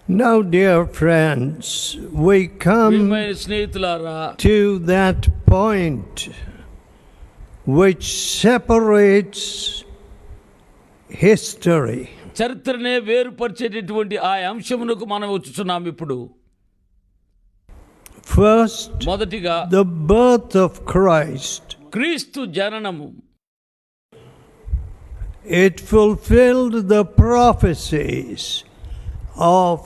Now, dear friends, we come to that point which separates history. చరిత్రనే వేరుపరిచేటటువంటి ఆ అంశమునకు మనం వచ్చుచున్నాం ఇప్పుడు. First, మొదటిగా the birth of Christ. క్రీస్తు జననము. It fulfilled the prophecies of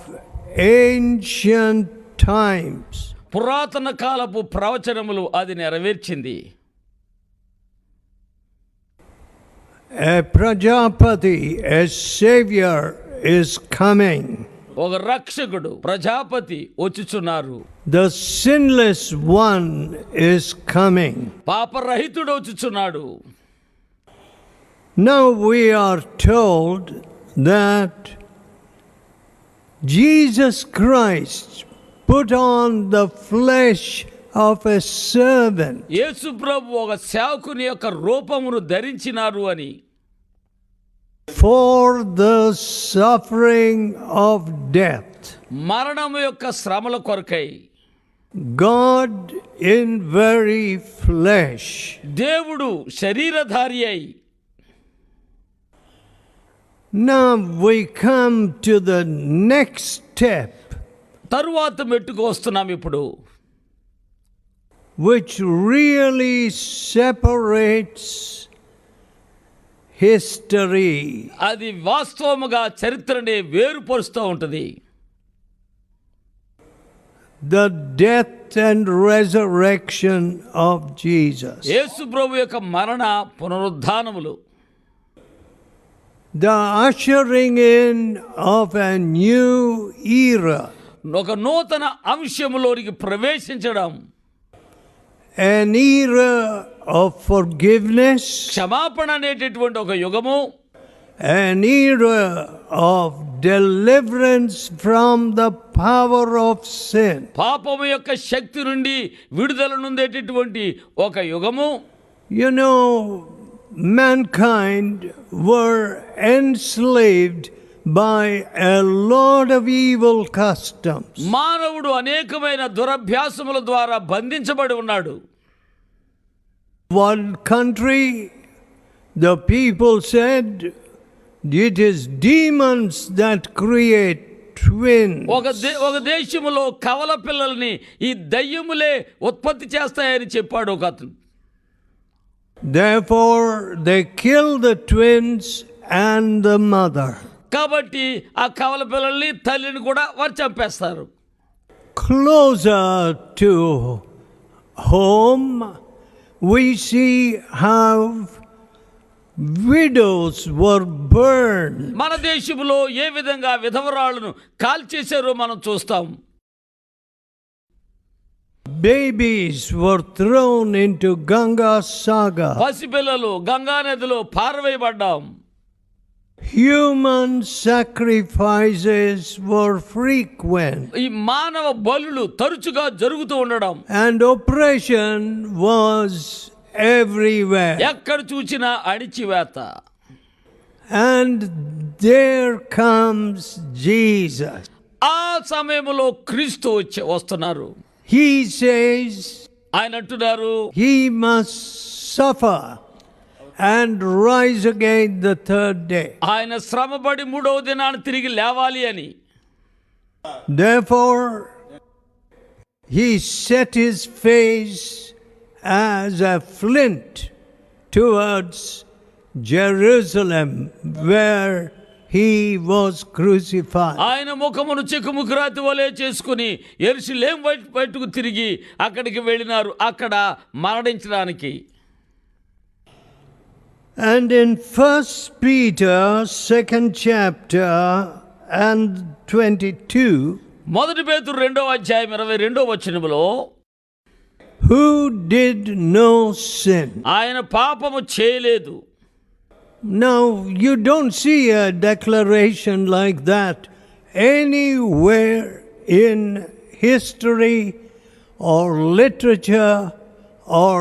ancient times. పురాతన కాలపు ప్రవచనములు అది నెరవేర్చింది. A Prajapati, a savior is coming. ఒక రక్షకుడు Prajapati వచ్చుచున్నారు. The sinless one is coming. పాపరహితుడు వచ్చుచున్నాడు. Now we are told that Jesus Christ put on the flesh of a servant. యేసు ప్రభు ఒక సేవకుని యొక్క రూపమును ధరించినారు అని. For the suffering of death. మరణము యొక్క శ్రమల కొరకై. God in very flesh. దేవుడు శరీరధారి అయి. Now we come to the next step. తరువాత మెట్టుకు వస్తున్నాం ఇప్పుడు. Which really separates history. అది వాస్తవముగా చరిత్రనే వేరుపరుస్తూ ఉంటుంది. The death and resurrection of Jesus. యేసు ప్రభు యొక్క మరణ పునరుద్ధానములు. The ushering in of a new era. ఒక నూతన అంశములోనికి ప్రవేశించడం. An era of forgiveness. క్షమాపణ అనేటటువంటి ఒక యుగము. An era of deliverance from the power of sin. పాపము యొక్క శక్తి నుండి విడుదల నొందేటటువంటి ఒక యుగము. You know, mankind were enslaved by a lot of evil customs. మానవుడు అనేకమైన దురభ్యాసముల ద్వారా బంధించబడి ఉన్నాడు. One country, the people said, it is demons that create twins. ఒక దేశములో కవల పిల్లల్ని ఈ దయ్యములే ఉత్పత్తి చేస్తాయని చెప్పాడు ఒక అతను. Therefore they killed the twins and the mother. కాబట్టి ఆ కవల పిల్లల్ని తల్లిని కూడా వారు చంపేస్తారు. Closer to home, we see how widows were burned. మన దేశంలో ఏ విధంగా విధవరాళ్ళను కాల్చేశారో మనం చూస్తాం. Babies were thrown into Ganga Sagar. పసిపిల్లలు గంగా నదిలో పారవేయబడ్డాం. Human sacrifices were frequent. ఈ మానవ బలులు తరచుగా జరుగుతూ ఉండడం. And oppression was everywhere. ఎక్కడ చూసినా అణిచివేత. And there comes Jesus. ఆ సమయంలో క్రీస్తు వస్తున్నారు. He says, ఆయన అంటున్నారు, he must suffer and rise again the third day. ఆయన శ్రమపడి మూడవ దినాన తిరిగి లేవాలి అని. Therefore he set his face as a flint towards Jerusalem, where he was crucified. ఆయన ముఖమును చెక్కుముకురాతి వలె చేసుకుని యెరూషలేము వైపుకు తిరిగి అక్కడికి వెళ్ళినారు, అక్కడ మరణించడానికి. And in 1 Peter 2nd chapter and 22, మొదటి పేతురు 2వ అధ్యాయం 22వ వచనములో, who did no sin. ఆయన పాపము చేయలేదు. Now you don't see a declaration like that anywhere in history or literature or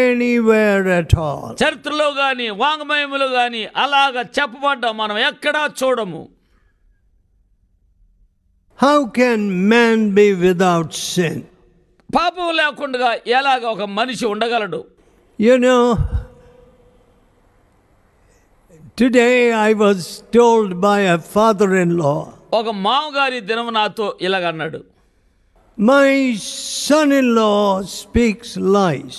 anywhere at all. చరిత్రలో గాని వాంగ్మయములో గాని అలాగా చెప్పబడ్డా మనం ఎక్కడా చూడము. How can man be without sin? పాపం లేకుండా ఎలాగ ఒక మనిషి ఉండగలడు? You know, today I was told by a father-in-law, ఒక మామగారి దినం నాతో ఇలాగన్నాడు, my son-in-law speaks lies.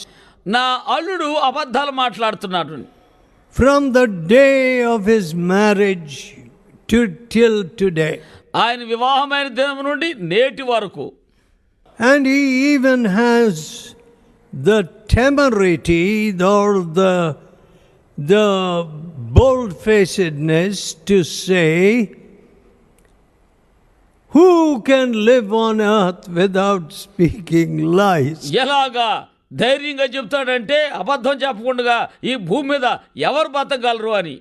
నా అల్లుడు అబద్ధాలు మాట్లాడుతున్నాడు. From the day of his marriage till today. ఆయన వివాహమైన దినం నుండి నేటి వరకు. And he even has the temerity or the bold-facedness to say, who can live on earth without speaking lies? ఎలాగా ధైర్యంగా చెప్తాడంటే అబద్ధం చెప్పకుండా ఈ భూమి మీద ఎవరు బతకగలరు అని.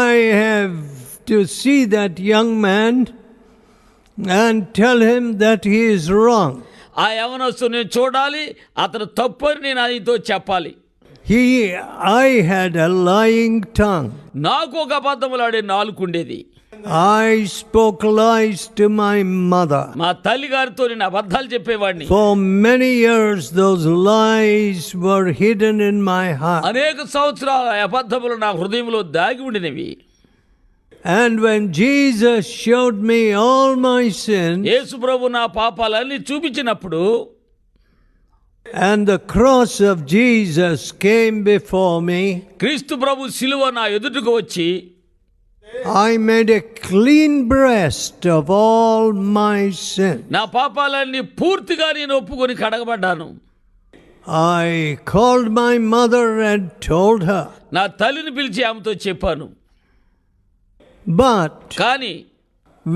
I have to see that young man and tell him that he is wrong. ఆ యవనస్తుని చూడాలి, అతను తప్పని నేను ఆయనతో చెప్పాలి. I had a lying tongue. నాకు ఒక అబద్ధములాడే నాలుక ఉండేది. I spoke lies to my mother. మా తల్లి గారితో నేను అబద్ధాలు చెప్పేవాడిని. For many years those lies were hidden in my heart. అనేక సంవత్సరాల అబద్ధములు నా హృదయంలో దాగి ఉండినవి. And when Jesus showed me all my sins, యేసు ప్రభు నా పాపాలన్నీ చూపించినప్పుడు, and the cross of Jesus came before me, క్రీస్తు ప్రభు శిలువ నా ఎదుటకు వచ్చి, I made a clean breast of all my sin. నా పాపాలన్నీ పూర్తిగా నేను ఒప్పుకొని కడగబడ్డాను. I called my mother and told her. నా తల్లిని పిలిచి ఆమెతో చెప్పాను. But కానీ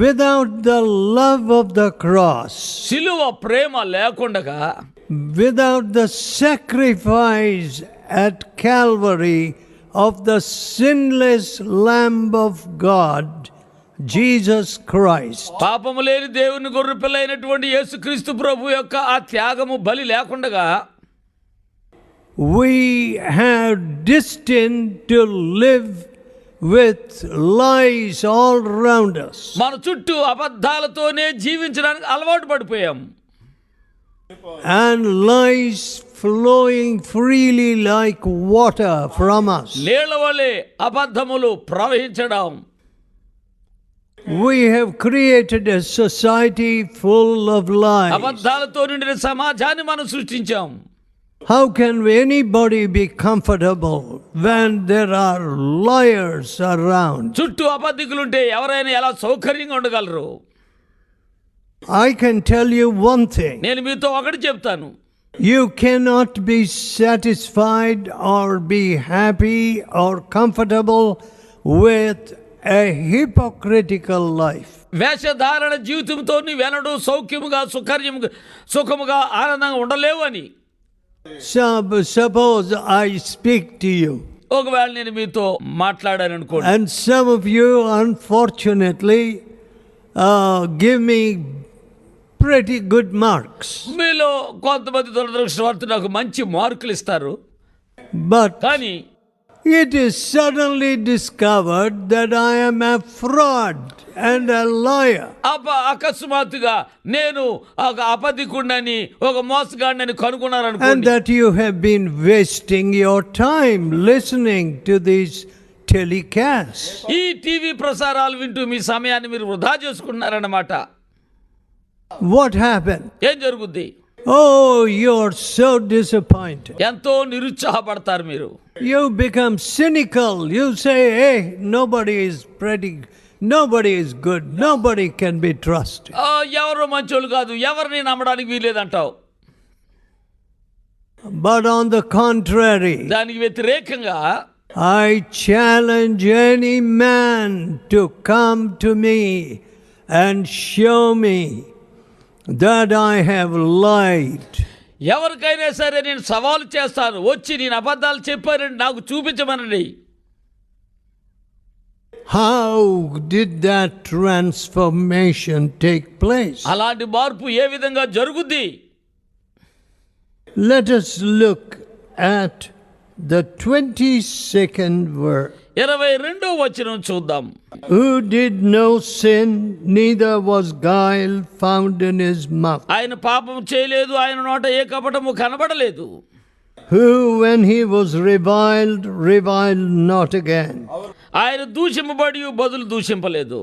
without the love of the cross, శిలువ ప్రేమ లేకుండగా, without the sacrifice at Calvary of the sinless Lamb of God, Jesus Christ, పాపము లేని దేవుని గొర్రె పిల్ల అయినటువంటి యేసుక్రీస్తు ప్రభు యొక్క ఆ త్యాగము బలి లేకుండగా, we have destined to live with lies all around us. మన చుట్టూ అబద్ధాలతోనే జీవించడానికి అలవాటు పడిపోయాం. And lies flowing freely like water from us. నీళ్ల వలె అబద్ధములు ప్రవహించడం. We have created a society full of lies. అబద్ధాలతో నిండిన సమాజాన్ని మనం సృష్టించాం. How can anybody be comfortable when there are liars around? చుట్టూ అబద్ధికులుంటే ఎవరైనా ఎలా సౌకర్యంగా ఉండగలరు? I can tell you one thing. నేను మీతో ఒకటి చెప్తాను. You cannot be satisfied or be happy or comfortable with a hypocritical life. వేషధారణ జీవితంతో నీవెన్నడూ సౌఖ్యముగా సుఖముగా ఆనందంగా ఉండలేవు అని. Suppose I speak to you. ఒకవేళ నేను మీతో మాట్లాడాను అనుకోండి, And some of you unfortunately give me pretty good marks. మీలో కొంతమంది దురదృష్టవంతులు నాకు మంచి మార్కులు ఇస్తారు. But కానీ it is suddenly discovered that I am a fraud and a liar. అకస్మాత్తుగా నేను ఒక అబద్ధికుడినని, ఒక మోసగాడినని And కనుగొన్నారనుకోండి. that you have been wasting your time listening to these telecasts. ఈ టీవీ ప్రసారాలు వింటూ మీ సమయాన్ని మీరు వృధా చేసుకున్నారన్నమాట. What happened? ఏం జరుగుద్ది? Oh, you're so disappointed. ఎంతో నిరుత్సాహపడతారు మీరు. You become cynical. You say, hey, nobody is good. Nobody can be trusted. ఎవరు మంచోళ్ళు కాదు, ఎవరిని నమ్మడానికి వీలేదంటావు. But on the contrary, దానికి వ్యతిరేకంగా I challenge any man to come to me and show me that I have lied. ఎవరికైనా సరే నేను సవాలు చేస్తాను, వచ్చి నేను అబద్ధాలు చెప్పానని నాకు చూపించమనండి. How did that transformation take place? అలాంటి మార్పు ఏ విధంగా జరుగుద్ది? Let us look at the 22nd verse. 22వ వచనం చూద్దాం. Who did no sin, neither was guile found in his mouth. ఆయన పాపం చేయలేదు, ఆయన నోట ఏ కపటము కనబడలేదు. Who, when he was reviled, reviled not again. ఆయన దూషింపబడి బదులు దూషింపలేదు.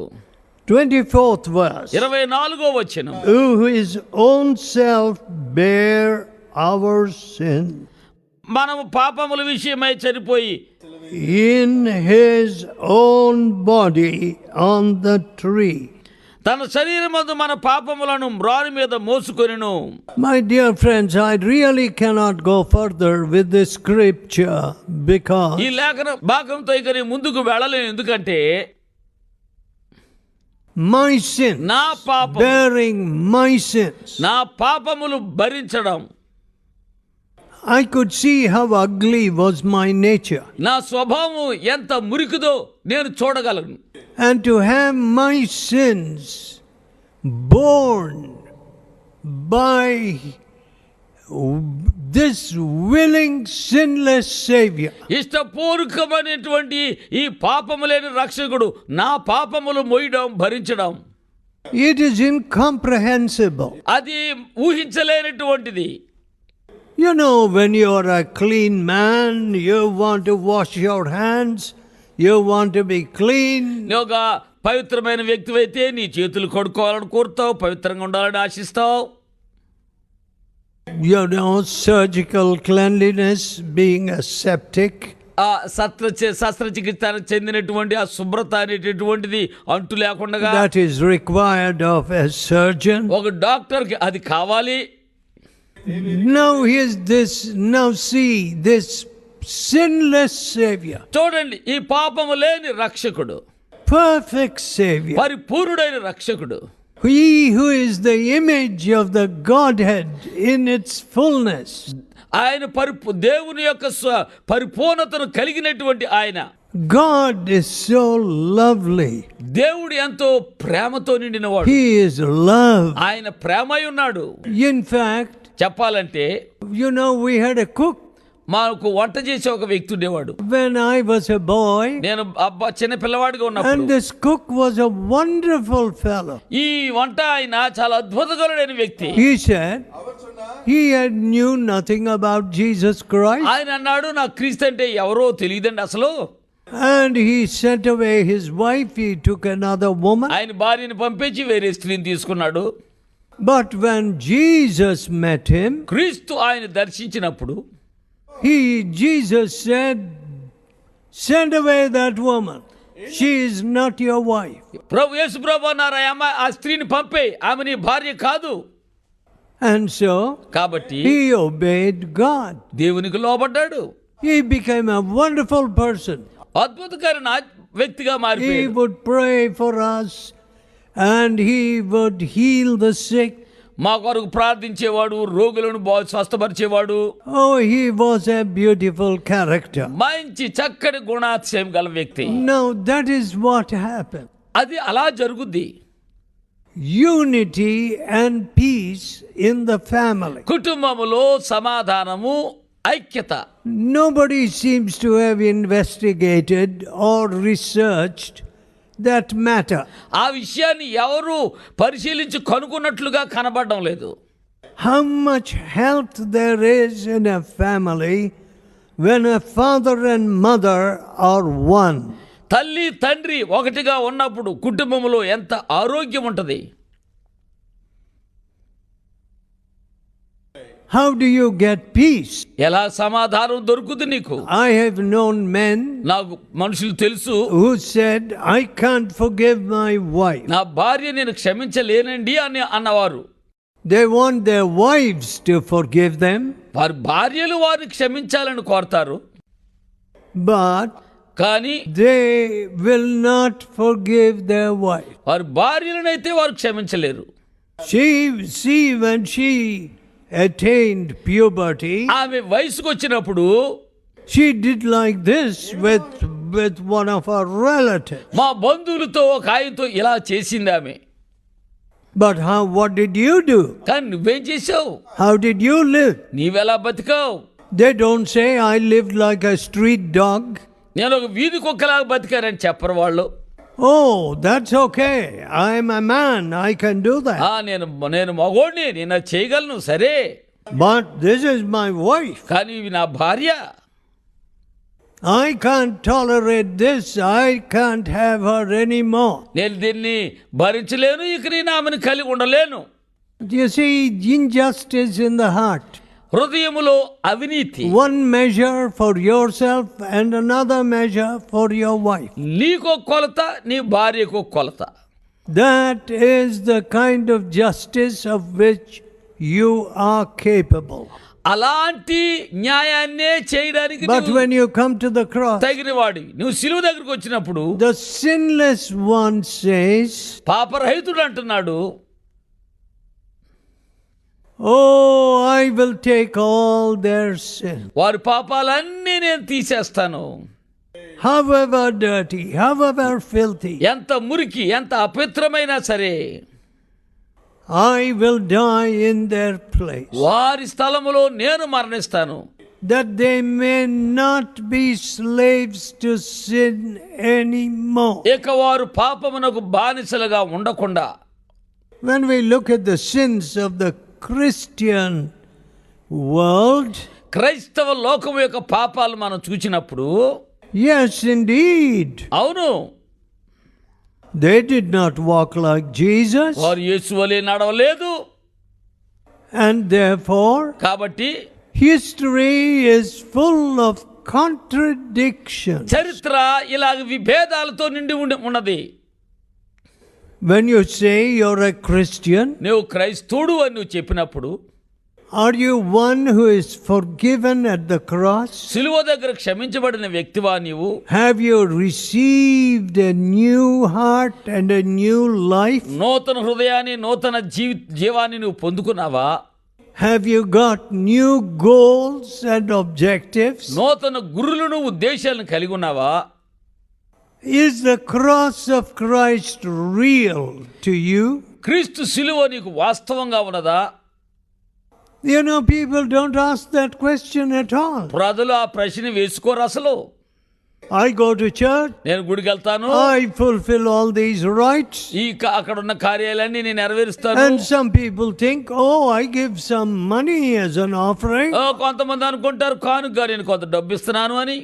24th verse. 24వ వచనం. Who his own self bare our sin. మనము పాపముల విషయమై చనిపోయి in his own body on the tree. తన శరీరమందు మన పాపములను మ్రాని మీద మోసుకొనెను. My dear friends, I really cannot go further with this scripture because ఈ లేఖన భాగంతో ఇక నేను ముందుకు వెళ్ళలేను. ఎందుకంటే my sin, నా పాపం, bearing my sins, నా పాపములు భరించడం, I could see how ugly was my nature. నా స్వభావం ఎంత మురికిదో నేను చూడగలను. And to have my sins borne by this willing, sinless Savior. ఇష్టపూర్వకమైనటువంటి ఈ పాపము లేని రక్షకుడు నా పాపములు మోయడం, భరించడం, It is incomprehensible. అది ఊహించలేనటువంటిది. You know, when you are a clean man, you want to wash your hands, you want to be clean. ఒక పవిత్రమైన వ్యక్తివైతే నీ చేతులు కడుక్కోవాలని కోరుతావు, పవిత్రంగా ఉండాలని ఆశిస్తావు. You know, surgical cleanliness, being aseptic. ఆ శస్త్రచికిత్సకు చెందినటువంటి ఆ శుభ్రత అనేటటువంటిది అంటు లేకుండా That is required of a surgeon. ఒక డాక్టర్కి అది కావాలి. Now see this sinless Savior. చూడండి, ఈ పాపము లేని రక్షకుడు, Perfect Savior. పరిపూర్ణుడైన రక్షకుడు, He who is the image of the Godhead in its fullness. ఆయన దేవుని యొక్క పరిపూర్ణతను కలిగినటువంటి ఆయన. God is so lovely. దేవుడు ఎంతో ప్రేమతో నిండినవాడు. He is love. ఆయన ప్రేమై ఉన్నాడు. In fact, చెప్పాలంటే you know, we had a cook. మాకు వంట చేసే ఒక వ్యక్తి ఉండేవాడు. When I was a boy, నేను చిన్న పిల్లవాడిగా ఉన్నప్పుడు, and this cook was a wonderful fellow. ఈ వంట ఆయన చాలా అద్భుతకరుడైన వ్యక్తి. He said he had knew nothing about Jesus Christ. ఆయన అన్నాడు, నాకు క్రీస్తు అంటే ఎవరో తెలియదండి అసలు. And he sent away his wife. He took another woman. ఆయన భార్యని పంపించి వేరే స్త్రీని తీసుకున్నాడు. But when Jesus met him, క్రీస్తు ఆయన దర్శించినప్పుడు Jesus said, send away that woman. She is not your wife. యేసు ప్రభు అన్నారు, ఆ స్త్రీని పంపే, ఆమె నీ భార్య కాదు. And so కాబట్టి he obeyed God. దేవునికి లోబడ్డాడు. He became a wonderful person. అద్భుతకరమైన వ్యక్తిగా He మారిపోయాడు. would pray for us and he would heal the sick. మా కొరకు ప్రార్థించేవాడు, రోగులను స్వస్థపరిచేవాడు. Oh, he was a beautiful character. మంచి చక్కటి గుణాతిశయం గల వ్యక్తి. Now that is what happened. అది అలా జరుగుద్ది. Unity and peace in the family. కుటుంబములో సమాధానము, ఐక్యత. Nobody seems to have investigated or researched that matter. ఆ విషయాన్ని ఎవరు పరిశీలించి కనుగొన్నట్లుగా కనబడడం లేదు. How much health there is in a family when a father and mother are one. తల్లి తండ్రి ఒకటిగా ఉన్నప్పుడు కుటుంబంలో ఎంత ఆరోగ్యం ఉంటుంది. How do you get peace? ఎలా సమాధానం దొరుకుతుంది నీకు? I have known men నాకు మనుషులు తెలుసు who said, I can't forgive my wife. నా భార్య నేను క్షమించలేనండి అని అన్నవారు. They want their wives to forgive them. వారి భార్యలు వారిని క్షమించాలని కోరతారు. But కానీ they will not forgive their wife. వారి భార్యలనైతే వారు క్షమించలేరు. See, when she attained puberty, ఆమె వయసుకు వచ్చినప్పుడు she did like this with one of her relatives. మా బంధువులతో ఒక ఆయనతో ఇలా చేసింది ఆమె. But what did you do? కానీ నువ్వేం చేసావు? How did you live? నీవెలా బతికావు? They don't say, I lived like a street dog. నేను ఒక వీధి కుక్కలాగా బతికానని చెప్పరు వాళ్ళు. Oh, that's okay. I'm a man. I can do that. నేను మగోడిని, నేను అది చేయగలను, సరే. But this is my wife. కానీ ఇవి నా భార్య. I can't tolerate this. I can't have her anymore. నేను దీన్ని భరించలేను, ఇక నేను ఆమెను కలిగి ఉండలేను. You see, injustice in the heart. హృదయములో అవినీతి. One measure for yourself and another measure for your wife. నీకో కొలత, నీ భార్యకో కొలత. That is the kind of justice of which you are capable. అలాంటి న్యాయాన్నే చేయడానికి But when you come to the cross, తగిన వాడి నువ్వు సిలువ దగ్గరకు వచ్చినప్పుడు the sinless one says, పాపరహితుడు అంటున్నాడు, oh, I will take all their sin. వారి పాపాలన్నీ నేను తీసేస్తాను. However dirty, however filthy, ఎంత మురికి, ఎంత అపవిత్రమైనా సరే, I will die in their place, వారి స్థలములో నేను మరణిస్తాను. that they may not be slaves to sin anymore. ఇక వారు పాపమునకు బానిసలుగా ఉండకుండా. When we look at the sins of the Christian world, క్రైస్తవ లోకము యొక్క పాపాలు మనం చూచినప్పుడు, yes, indeed, అవును, they did not walk like Jesus, వారు యేసు వలె నడవలేదు. and therefore కాబట్టి history is full of contradictions. చరిత్ర ఇలాగ విభేదాలతో నిండి ఉన్నది. When you say you're a Christian, నువ్వు క్రైస్తవుడు అని నువ్వు చెప్పినప్పుడు, are you one who is forgiven at the cross? సిలువ దగ్గర క్షమించబడిన వ్యక్తివా నీవు? Have you received a new heart and a new life? నూతన హృదయాన్ని, నూతన జీవాన్ని నువ్వు పొందుకున్నావా? Have you got new goals and objectives? నూతన గురులను, ఉద్దేశాలను కలిగి ఉన్నావా? Is the cross of Christ real to you? క్రీస్తు సిలువ నీకు వాస్తవంగా ఉన్నదా? You know, people don't ask that question at all. ప్రజలు ఆ ప్రశ్న వేసుకోరు అసలు. I go to church, నేను గుడికి వెళ్తాను, I fulfill all these rites, అక్కడ ఉన్న కార్యాలన్నీ నేను నెరవేరుస్తాను. and some people think, oh, I give some money as an offering. కొంతమంది అనుకుంటారు కానుకగా నేను కొంత డబ్బు ఇస్తున్నాను అని.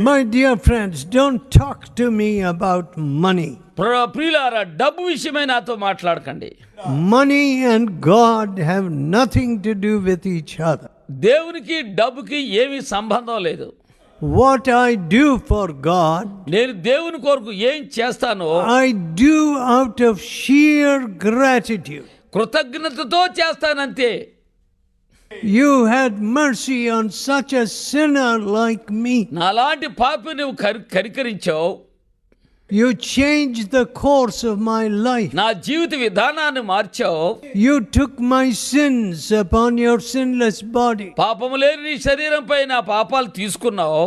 My dear friends, don't talk to me about money. ప్రియులారా, డబ్బు విషయమై నాతో మాట్లాడకండి. Money and God have nothing to do with each other. దేవునికి డబ్బుకి ఏమీ సంబంధం లేదు. What I do for God, నేను దేవుని కొరకు ఏం చేస్తానో I do out of sheer gratitude. కృతజ్ఞతతో చేస్తానంతే. You had mercy on such a sinner like me. నాలాంటి పాపి నువ్వు కరికరించావు. You changed the course of my life. నా జీవిత విధానాన్ని మార్చావు. You took my sins upon your sinless body. పాపము లేని నీ శరీరంపై నా పాపాలు తీసుకున్నావు.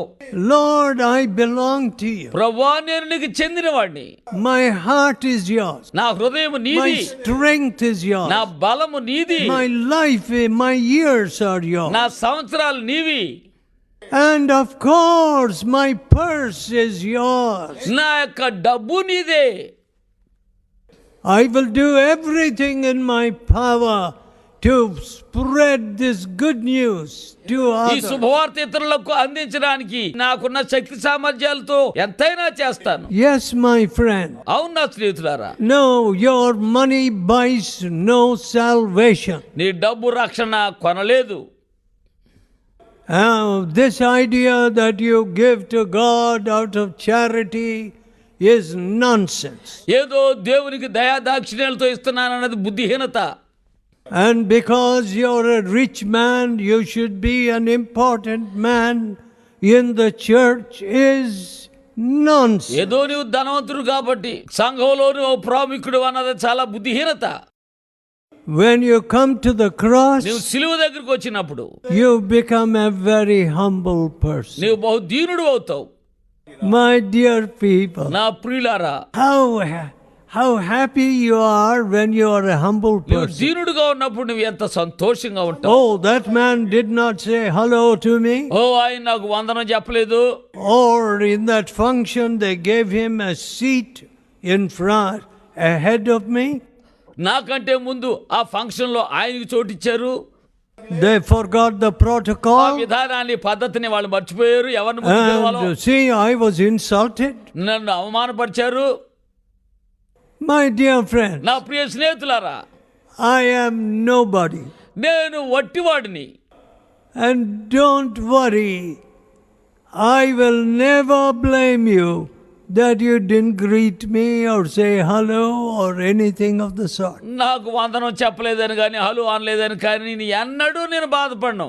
Lord, I belong to you. ప్రభువా, నేను నీకు చెందినవాడిని. My heart is yours. నా హృదయం My నీది. strength is yours. నా బలము నీది. My life, my years are yours. నా సంవత్సరాలు నీవి. And of course, my purse is yours. నా యొక్క డబ్బు నీదే. I will do everything in my power to spread this good news to ఈ others. శుభవార్త ఇతరులకు అందించడానికి నాకున్న శక్తి సామర్థ్యాలతో ఎంతైనా చేస్తాను. Yes, my friend. అవును నా స్నేహితులారా. No, your money buys no salvation. నీ డబ్బు రక్షణ కొనలేదు. This idea that you give to God out of charity is nonsense. ఏదో దేవునికి దయాదాక్షిణ్యాలతో ఇస్తున్నానన్నది బుద్ధిహీనత. And because you're a rich man, you should be an important man in the church is nonsense. ఏదో నీవు ధనవంతుడు కాబట్టి సంఘంలో నువ్వు ప్రాముఖ్యుడు అన్నది చాలా బుద్ధిహీనత. When you come to the cross, నువ్వు సిలువ దగ్గరికి వచ్చినప్పుడు you become a very humble person. నువ్వు బహు దీనుడు అవుతావు. My dear people, నా ప్రియులారా, how happy you are when you are a humble నువ్వు person. దీనుడుగా ఉన్నప్పుడు నువ్వు ఎంత సంతోషంగా ఉంటావు. Oh, that man did not say hello to me. ఆయన నాకు వందనం చెప్పలేదు. Or in that function they gave him a seat in front ahead of me. నాకంటే ముందు ఆ ఫంక్షన్ లో ఆయనకి చోటు ఇచ్చారు. They forgot the protocol. ఆ విధానాన్ని పద్ధతిని వాళ్ళు మర్చిపోయారు. ఎవరిని ముందు పిలవాలో. And see, I was insulted. నన్ను అవమానపరిచారు. My dear friend, నా ప్రియ స్నేహితులారా, I am nobody. నేను వట్టివాడిని. And don't worry, I will never blame you that you didn't greet me or say hello or anything of the sort. నాకు వందనం చెప్పలేదని కానీ hello అనలేదని కానీ ఎన్నడూ నేను బాధపడను.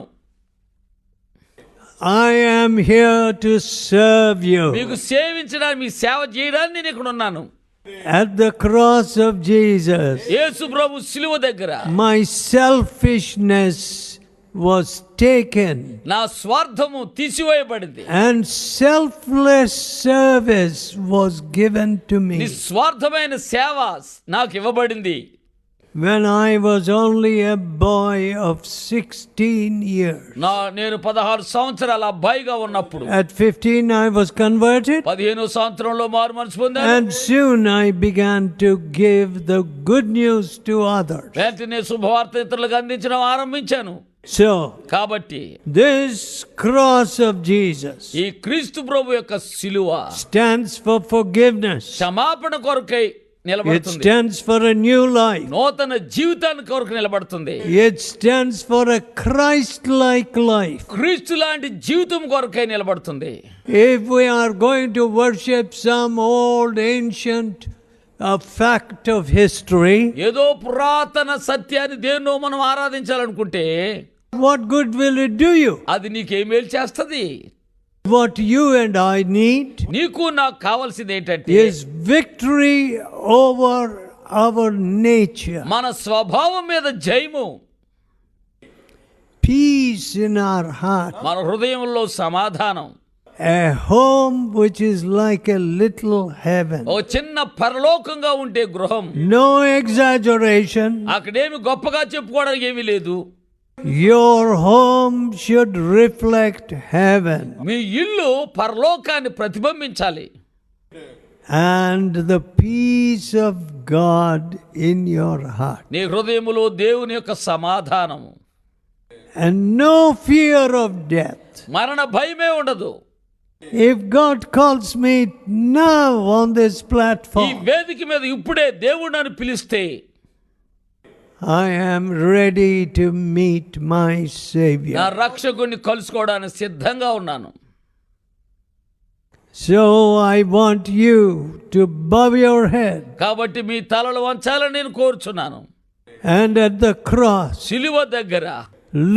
I am here to serve you. మీకు సేవించడానికి, మీ సేవ చేయడానికి నేను ఇక్కడ ఉన్నాను. At the cross of Jesus, యేసు ప్రభు శిలువ దగ్గర my selfishness was taken నా స్వార్థము తీసివేయబడింది. and selfless service was given to me. నిస్వార్థమైన సేవ నాకు ఇవ్వబడింది. When I was only a boy of 16 years. నేను 16 సంవత్సరాల అబ్బాయిగా ఉన్నప్పుడు, At 15 I was converted. 15వ సంవత్సరంలో మారు మనసు పొందాను. And soon I began to give the good news to others. వెంటనే శుభవార్త ఇతరులకు అందించడం ఆరంభించాను. So, కాబట్టి this cross of Jesus ఈ క్రీస్తు ప్రభు యొక్క శిలువ stands for forgiveness. క్షమాపణ కొరకై It నిలబడుతుంది. stands for a new life. నూతన జీవితాన్ని కొరకు నిలబడుతుంది. It stands for a Christ-like life. క్రీస్తు లాంటి జీవితం కొరకై నిలబడుతుంది. If we are going to worship some old ancient fact of history, ఏదో పురాతన సత్యాన్ని దేన్నో మనం ఆరాధించాలనుకుంటే what good will it do you? అది నీకేం మేలు చేస్తుంది? What you and I need నీకు నాకు కావాల్సింది ఏంటంటే is victory over our nature. మన స్వభావం మీద జయము, Peace in our heart. మన హృదయంలో సమాధానం, A home which is like a little heaven. ఓ చిన్న పరలోకంగా ఉంటే గృహం. No exaggeration. అక్కడేమి గొప్పగా చెప్పుకోవడానికి ఏమీ లేదు. Your home should reflect heaven. మీ ఇల్లు పరలోకాన్ని ప్రతిబింబించాలి. And the peace of God in your heart. నీ హృదయములో దేవుని యొక్క సమాధానము. And no fear of death. మరణ భయమే ఉండదు. If God calls me now on this ఈ platform, వేదిక మీద ఇప్పుడే దేవుడు నన్ను పిలిస్తే I am ready to meet my నా Savior. రక్షకుడిని కలుసుకోవడానికి సిద్ధంగా ఉన్నాను. So I want you to bow your head. కాబట్టి మీ తలలు వంచాలని నేను కోరుచున్నాను. And at the cross, సిలువ దగ్గర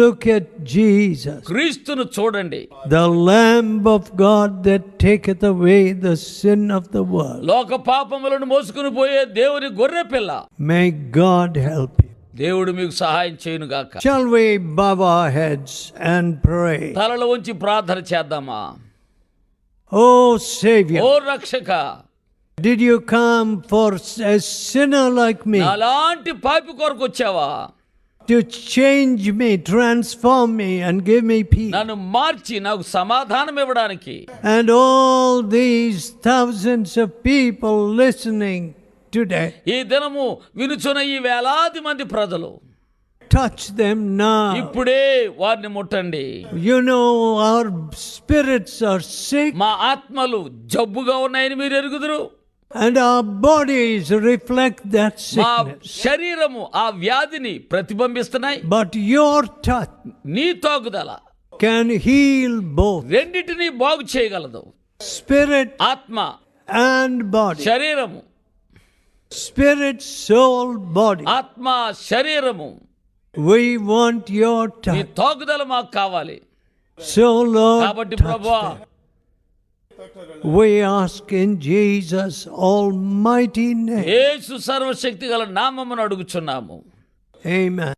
look at Jesus, క్రీస్తును చూడండి. the Lamb of God that taketh away the sin of the world. లోక పాపములను మోసుకుని పోయే దేవుని గొర్రె పిల్ల. May God help you. దేవుడు మీకు సహాయం చేయను గాక. Shall we bow our heads and pray? తలలు వంచి ప్రార్థన చేద్దామా? Oh Savior, ఓ రక్షక, did you come for a sinner like me అలాంటి పాపి కొరకు వచ్చావా? to change me, transform me and give me peace? నన్ను మార్చి నాకు సమాధానం ఇవ్వడానికి. And all these thousands of people listening today, ఈ దినము వినుచున్న ఈ వేలాది మంది ప్రజలు, touch them now. ఇప్పుడే వారిని ముట్టండి. You know our spirits are sick మా ఆత్మలు జబ్బుగా ఉన్నాయని మీరు ఎరుగుదురు. and our bodies reflect that మా sickness. శరీరము ఆ వ్యాధిని ప్రతిబింబిస్తున్నాయి. But your touch నీ తాగుదల can heal both రెండిటిని బాగు చేయగలదు. spirit ఆత్మ and body. శరీరము, Spirit, soul, body. ఆత్మ శరీరము. We want your నీ touch. తాగుదల మాకు కావాలి. So Lord, కాబట్టి touch ప్రభువా, them. We ask in Jesus' almighty name. యేసు సర్వశక్తి గల నామమును అడుగుచున్నాము. Amen.